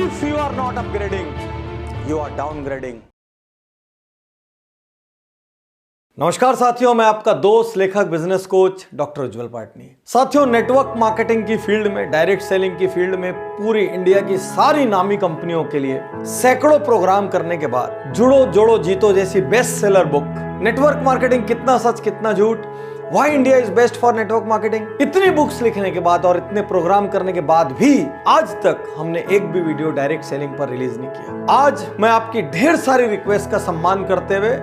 If you are not upgrading, you are downgrading. नमस्कार साथियों, मैं आपका दोस्त लेखक बिजनेस कोच डॉक्टर उज्जवल पाटनी। साथियों, नेटवर्क मार्केटिंग की फील्ड में, डायरेक्ट सेलिंग की फील्ड में पूरी इंडिया की सारी नामी कंपनियों के लिए सैकड़ों प्रोग्राम करने के बाद जुड़ो जोड़ो जीतो जैसी best seller book, network marketing कितना सच कितना झूठ, why India is best for network marketing, इतनी बुक्स लिखने के बाद और इतने प्रोग्राम करने के बाद भी आज तक हमने एक भी वीडियो डायरेक्ट सेलिंग पर रिलीज नहीं किया। आज मैं आपकी ढेर सारी रिक्वेस्ट का सम्मान करते हुए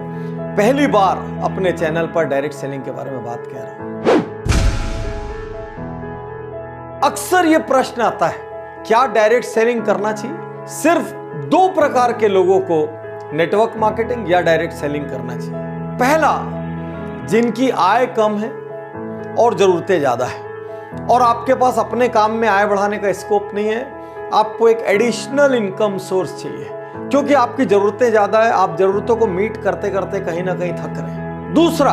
पहली बार अपने चैनल पर डायरेक्ट सेलिंग के बारे में बात कह रहा हूं। अक्सर यह प्रश्न आता है, क्या डायरेक्ट सेलिंग करना चाहिए? सिर्फ दो प्रकार के लोगों को नेटवर्क मार्केटिंग या डायरेक्ट सेलिंग करना चाहिए। पहला, जिनकी आय कम है और जरूरतें ज्यादा है और आपके पास अपने काम में आय बढ़ाने का स्कोप नहीं है, आपको एक एडिशनल इनकम सोर्स चाहिए क्योंकि आपकी जरूरतें ज्यादा है, आप जरूरतों को मीट करते करते कहीं ना कहीं थक रहे हैं। दूसरा,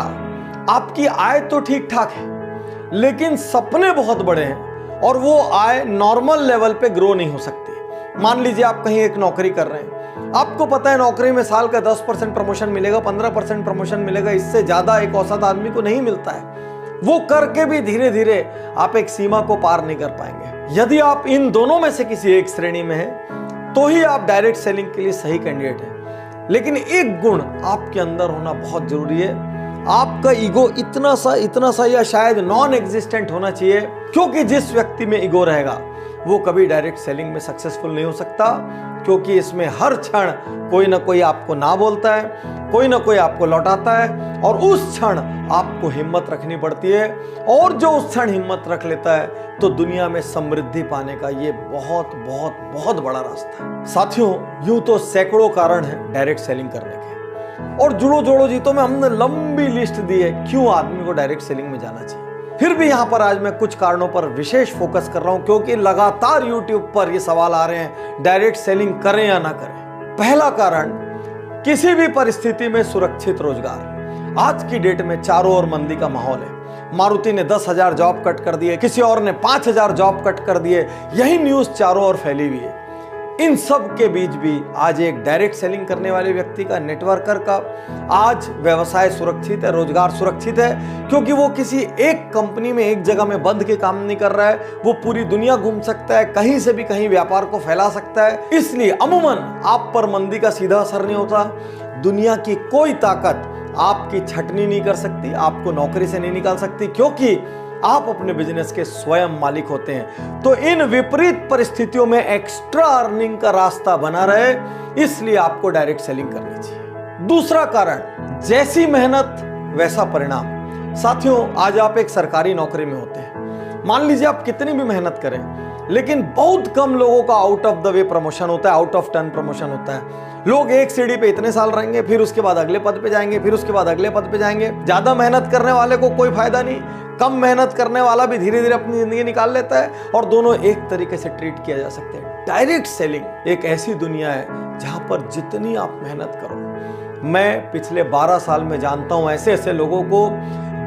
आपकी आय तो ठीक ठाक है लेकिन सपने बहुत बड़े हैं और वो आय नॉर्मल लेवल पे ग्रो नहीं हो सकती। मान लीजिए आप कहीं एक नौकरी कर रहे हैं, आपको पता है नौकरी में साल का 10% प्रमोशन मिलेगा, 15% प्रमोशन मिलेगा, इससे ज्यादा एक औसत आदमी को नहीं मिलता है। वो करके भी धीरे धीरे आप एक सीमा को पार नहीं कर पाएंगे। यदि आप इन दोनों में से किसी एक श्रेणी में हैं तो ही आप डायरेक्ट सेलिंग के लिए सही कैंडिडेट हैं। लेकिन एक गुण आपके अंदर होना बहुत जरूरी है, आपका ईगो इतना सा या शायद नॉन एग्जिस्टेंट होना चाहिए, क्योंकि जिस व्यक्ति में ईगो रहेगा वो कभी डायरेक्ट सेलिंग में सक्सेसफुल नहीं हो सकता, क्योंकि इसमें हर क्षण कोई ना कोई आपको ना बोलता है, कोई ना कोई आपको लौटाता है और उस क्षण आपको हिम्मत रखनी पड़ती है। और जो उस क्षण हिम्मत रख लेता है तो दुनिया में समृद्धि पाने का ये बहुत बहुत बहुत बड़ा रास्ता है। साथियों, यूं तो सैकड़ों कारण हैं डायरेक्ट सेलिंग करने के और जुड़ो जोड़ो जीतो में हमने लंबी लिस्ट दी है क्यों आदमी को डायरेक्ट सेलिंग में जाना चाहिए। फिर भी यहां पर आज मैं कुछ कारणों पर विशेष फोकस कर रहा हूं क्योंकि लगातार YouTube पर ये सवाल आ रहे हैं, डायरेक्ट सेलिंग करें या ना करें। पहला कारण, किसी भी परिस्थिति में सुरक्षित रोजगार। आज की डेट में चारों ओर मंदी का माहौल है। मारुति ने 10,000 जॉब कट कर दिए, किसी और ने 5,000 जॉब कट कर दिए, यही न्यूज चारों ओर फैली हुई है। इन सब के बीच भी आज एक डायरेक्ट सेलिंग करने वाले व्यक्ति का, नेटवर्कर का आज व्यवसाय सुरक्षित है, रोजगार सुरक्षित है, क्योंकि वो किसी एक कंपनी में एक जगह में बंद के काम नहीं कर रहा है, वो पूरी दुनिया घूम सकता है, कहीं से भी कहीं व्यापार को फैला सकता है। इसलिए अमूमन आप पर मंदी का सीधा असर नहीं होता। दुनिया की कोई ताकत आपकी छटनी नहीं कर सकती, आपको नौकरी से नहीं निकाल सकती, क्योंकि आप अपने बिजनेस के स्वयं मालिक होते हैं। तो इन विपरीत परिस्थितियों में एक्स्ट्रा अर्निंग का रास्ता बना रहे, इसलिए आपको डायरेक्ट सेलिंग करनी चाहिए। दूसरा कारण, जैसी मेहनत वैसा परिणाम। साथियों, आज आप एक सरकारी नौकरी में होते हैं, मान लीजिए आप कितनी भी मेहनत करें लेकिन बहुत कम लोगों का out of the way promotion होता है, आउट ऑफ टर्न प्रमोशन होता है। लोग एक सीढ़ी पे इतने साल रहेंगे, फिर उसके बाद अगले पद पे जाएंगे, फिर उसके बाद अगले पद पे जाएंगे। ज्यादा मेहनत करने वाले को कोई फायदा नहीं, कम मेहनत करने वाला भी धीरे धीरे अपनी जिंदगी निकाल लेता है और दोनों एक तरीके से ट्रीट किया जा सकते हैं। डायरेक्ट सेलिंग एक ऐसी दुनिया है जहां पर जितनी आप मेहनत करो, मैं पिछले 12 साल में जानता हूं ऐसे ऐसे लोगों को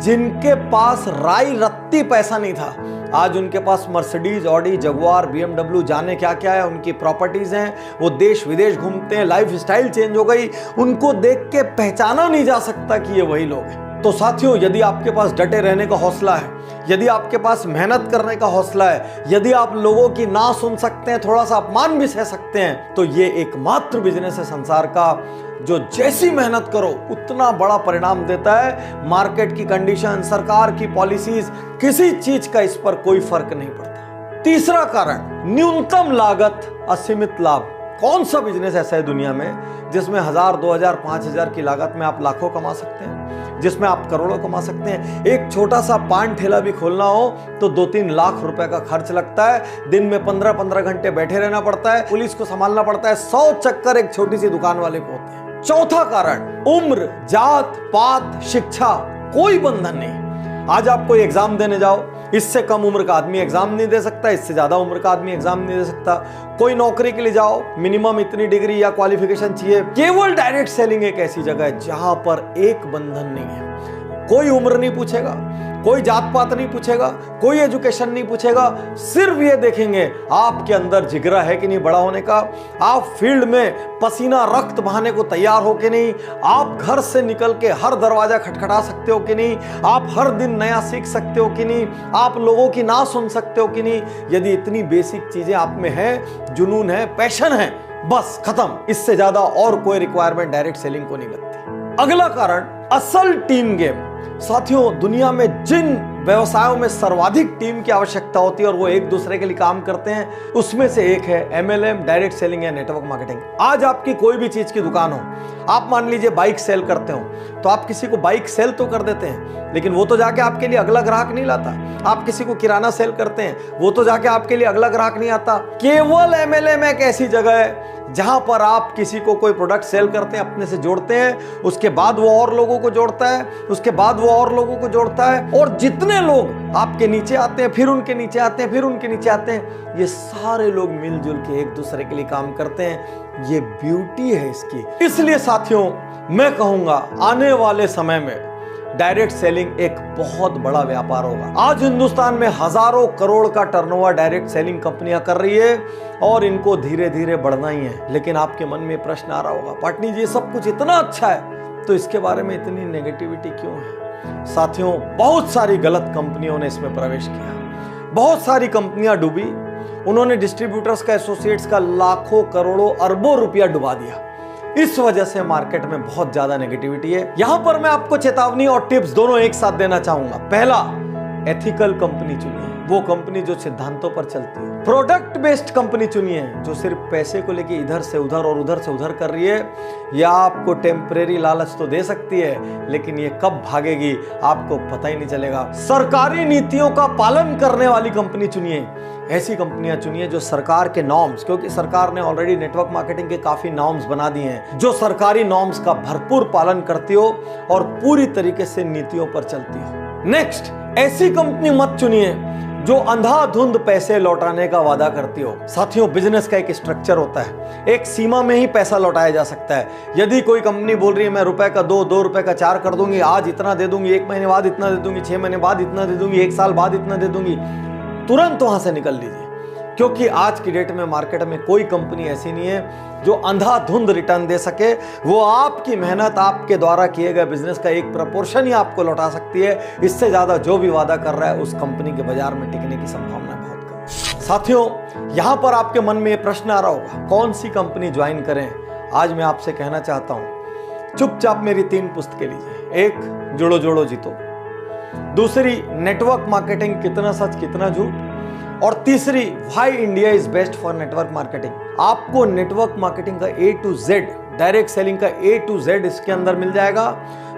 जिनके पास राई रत्ती पैसा नहीं था, आज उनके पास मर्सिडीज, ऑडी, जगुआर, BMW, जाने क्या क्या है, उनकी प्रॉपर्टीज हैं, वो देश विदेश घूमते हैं, लाइफ स्टाइल चेंज हो गई, उनको देख के पहचाना नहीं जा सकता कि ये वही लोग हैं। तो साथियों, यदि आपके पास डटे रहने का हौसला है, यदि आपके पास मेहनत करने का हौसला है, यदि आप लोगों की ना सुन सकते हैं, थोड़ा सा अपमान भी सह सकते हैं, तो ये एकमात्र बिजनेस है संसार का जो जैसी मेहनत करो उतना बड़ा परिणाम देता है। मार्केट की कंडीशन, सरकार की पॉलिसीज, किसी चीज का इस पर कोई फर्क नहीं पड़ता। तीसरा कारण, न्यूनतम लागत असीमित लाभ। कौन सा बिजनेस ऐसा है दुनिया में जिसमें 1,000, 2,000, 5,000 की लागत में आप लाखों कमा सकते हैं, जिसमें आप करोड़ों कमा सकते हैं? एक छोटा सा पान ठेला भी खोलना हो तो 2-3 लाख रुपए का खर्च लगता है, दिन में 15-15 घंटे बैठे रहना पड़ता है, पुलिस को संभालना पड़ता है, 100 चक्कर एक छोटी सी दुकान वाले को होते हैं। चौथा कारण, उम्र, जात पात, शिक्षा, कोई बंधन नहीं। आज आप कोई एग्जाम देने जाओ, इससे कम उम्र का आदमी एग्जाम नहीं दे सकता, इससे ज्यादा उम्र का आदमी एग्जाम नहीं दे सकता। कोई नौकरी के लिए जाओ, मिनिमम इतनी डिग्री या क्वालिफिकेशन चाहिए। केवल डायरेक्ट सेलिंग एक ऐसी जगह है जहां पर एक बंधन नहीं है, कोई उम्र नहीं पूछेगा, कोई जात पात नहीं पूछेगा, कोई एजुकेशन नहीं पूछेगा, सिर्फ ये देखेंगे आपके अंदर जिगरा है कि नहीं बड़ा होने का, आप फील्ड में पसीना रक्त बहाने को तैयार हो कि नहीं, आप घर से निकल के हर दरवाजा खटखटा सकते हो कि नहीं, आप हर दिन नया सीख सकते हो कि नहीं, आप लोगों की ना सुन सकते हो कि नहीं। यदि इतनी बेसिक चीजें आप में है, जुनून है, पैशन है, बस खत्म। इससे ज्यादा और कोई रिक्वायरमेंट डायरेक्ट सेलिंग को नहीं लगती। अगला कारण, असल टीम गेम। साथियों, दुनिया में जिन व्यवसायों में सर्वाधिक टीम की आवश्यकता होती है और वो एक दूसरे के लिए काम करते हैं, उसमें से एक है MLM, डायरेक्ट सेलिंग या नेटवर्क मार्केटिंग। आज आपकी कोई भी चीज की दुकान हो, आप मान लीजिए बाइक सेल करते हो, तो आप किसी को बाइक सेल तो कर देते हैं, लेकिन वो तो जाके आपके लिए अगला ग्राहक नहीं लाता। आप किसी को किराना सेल करते हैं, वो तो जाके आपके लिए अगला ग्राहक नहीं आता। केवल MLM एक ऐसी जगह है जहां पर आप किसी को कोई प्रोडक्ट सेल करते हैं, अपने से जोड़ते हैं, उसके बाद वो और लोगों को जोड़ता है, उसके बाद वो और लोगों को जोड़ता है, और जितने लोग आपके नीचे आते हैं, फिर उनके नीचे आते हैं, फिर उनके नीचे आते हैं, ये सारे लोग मिलजुल के एक दूसरे के लिए काम करते हैं। ये ब्यूटी है इसकी। इसलिए साथियों, मैं कहूंगा आने वाले समय में डायरेक्ट सेलिंग एक बहुत बड़ा व्यापार होगा। आज हिंदुस्तान में हजारों करोड़ का टर्नओवर डायरेक्ट सेलिंग कंपनियां कर रही है और इनको धीरे धीरे बढ़ना ही है। लेकिन आपके मन में प्रश्न आ रहा होगा, पाटनी जी सब कुछ इतना अच्छा है तो इसके बारे में इतनी नेगेटिविटी क्यों है? साथियों, बहुत सारी गलत कंपनियों ने इसमें प्रवेश किया, बहुत सारी कंपनियां डूबी, उन्होंने डिस्ट्रीब्यूटर्स का, एसोसिएट्स का लाखों करोड़ों अरबों रुपया डुबा दिया। इस वजह से मार्केट में बहुत ज्यादा नेगेटिविटी है। यहां पर मैं आपको चेतावनी और टिप्स दोनों एक साथ देना चाहूंगा। पहला, एथिकल कंपनी चुनिए, वो कंपनी जो सिद्धांतों पर चलती है। प्रोडक्ट बेस्ड कंपनी चुनिए, जो सिर्फ पैसे को लेके इधर से उधर और उधर से उधर कर रही है। या आपको टेम्परेरी लालच तो दे सकती है, लेकिन ये कब भागेगी आपको पता ही नहीं चलेगा। सरकारी नीतियों का पालन करने वाली कंपनी चुनिए। ऐसी कंपनियां चुनिए जो सरकार के नॉर्म्स, क्योंकि सरकार ने ऑलरेडी नेटवर्क मार्केटिंग के काफी नॉर्म्स बना दिए हैं, जो सरकारी नॉर्म्स का भरपूर पालन करती हो और पूरी तरीके से नीतियों पर चलती हो। नेक्स्ट, ऐसी कंपनी मत चुनिए जो अंधाधुंध पैसे लौटाने का वादा करती हो। साथियों, बिजनेस का एक स्ट्रक्चर होता है, एक सीमा में ही पैसा लौटाया जा सकता है। यदि कोई कंपनी बोल रही है मैं रुपए का 2 रुपए का 4 कर दूंगी, आज इतना दे दूंगी, 1 महीने बाद इतना दे दूंगी, 6 महीने बाद इतना दे दूंगी, 1 साल बाद इतना दे दूंगी, तुरंत वहां से निकल लीजिए। क्योंकि आज की डेट में मार्केट में कोई कंपनी ऐसी नहीं है जो अंधाधुंध रिटर्न दे सके। वो आपकी मेहनत, आपके द्वारा किए गए बिजनेस का एक प्रपोर्शन ही आपको लौटा सकती है। इससे ज्यादा जो भी वादा कर रहा है उस कंपनी के बाजार में टिकने की संभावना बहुत कम। साथियों, यहां पर आपके मन में यह प्रश्न आ रहा होगा, कौन सी कंपनी ज्वाइन करें? आज मैं आपसे कहना चाहता हूं, चुपचाप मेरी 3 पुस्तकें लीजिए। एक, जोड़ो जोड़ो जीतो। दूसरी, नेटवर्क मार्केटिंग, कितना सच कितना झूठ। और तीसरी, why India is best for network marketing. आपको नेटवर्क मार्केटिंग का A to Z, direct selling का A to Z इसके अंदर मिल जाएगा।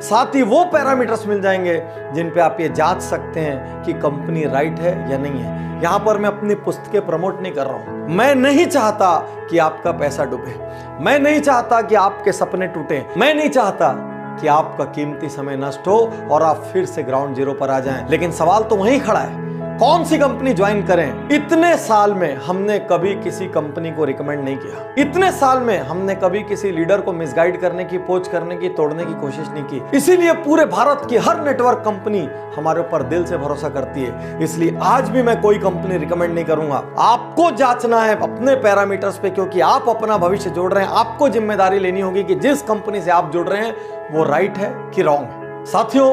साथ ही वो पैरामीटर्स मिल जाएंगे जिन पे आप ये जांच सकते हैं कि कंपनी राइट है या नहीं है। यहां पर मैं अपनी पुस्तकें प्रमोट नहीं कर रहा हूं। मैं नहीं चाहता कि आपका पैसा डूबे, मैं नहीं चाहता कि आपके सपने टूटे, मैं नहीं चाहता कि आपका कीमती समय नष्ट हो और आप फिर से ग्राउंड जीरो पर आ जाएं। लेकिन सवाल तो वहीं खड़ा है, कौन सी कंपनी ज्वाइन करें? इतने साल में हमने कभी किसी कंपनी को रिकमेंड नहीं किया। इतने साल में हमने कभी किसी लीडर को मिसगाइड करने की, पोच करने की, तोड़ने की कोशिश नहीं की। इसीलिए पूरे भारत की हर नेटवर्क कंपनी हमारे ऊपर दिल से भरोसा करती है। इसलिए आज भी मैं कोई कंपनी रिकमेंड नहीं करूंगा। आपको जांचना है अपने पैरामीटर्स पे, क्योंकि आप अपना भविष्य जोड़ रहे हैं। आपको जिम्मेदारी लेनी होगी कि जिस कंपनी से आप जुड़ रहे हैं वो राइट है कि रॉन्ग है। साथियों,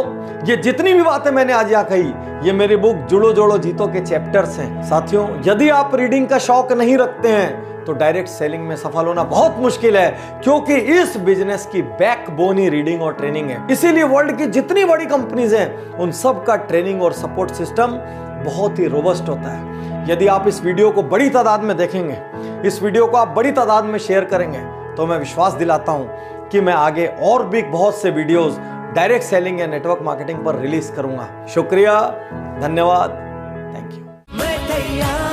ये जितनी भी बातें मैंने आज यहाँ कही, ये मेरी बुक जुड़ो जोड़ो जीतो के चैप्टर्स हैं। साथियों, यदि आप रीडिंग का शौक नहीं रखते हैं तो डायरेक्ट सेलिंग में सफल होना बहुत मुश्किल है, क्योंकि इस बिजनेस की बैकबोन ही रीडिंग और ट्रेनिंग है। इसीलिए वर्ल्ड की जितनी बड़ी कंपनीज हैं उन सब का ट्रेनिंग और सपोर्ट सिस्टम बहुत ही रोबस्ट होता है। यदि आप इस वीडियो को बड़ी तादाद में देखेंगे, इस वीडियो को आप बड़ी तादाद में शेयर करेंगे, तो मैं विश्वास दिलाता हूं कि मैं आगे और भी बहुत से वीडियोस डायरेक्ट सेलिंग या नेटवर्क मार्केटिंग पर रिलीज करूंगा। शुक्रिया, धन्यवाद, थैंक यू।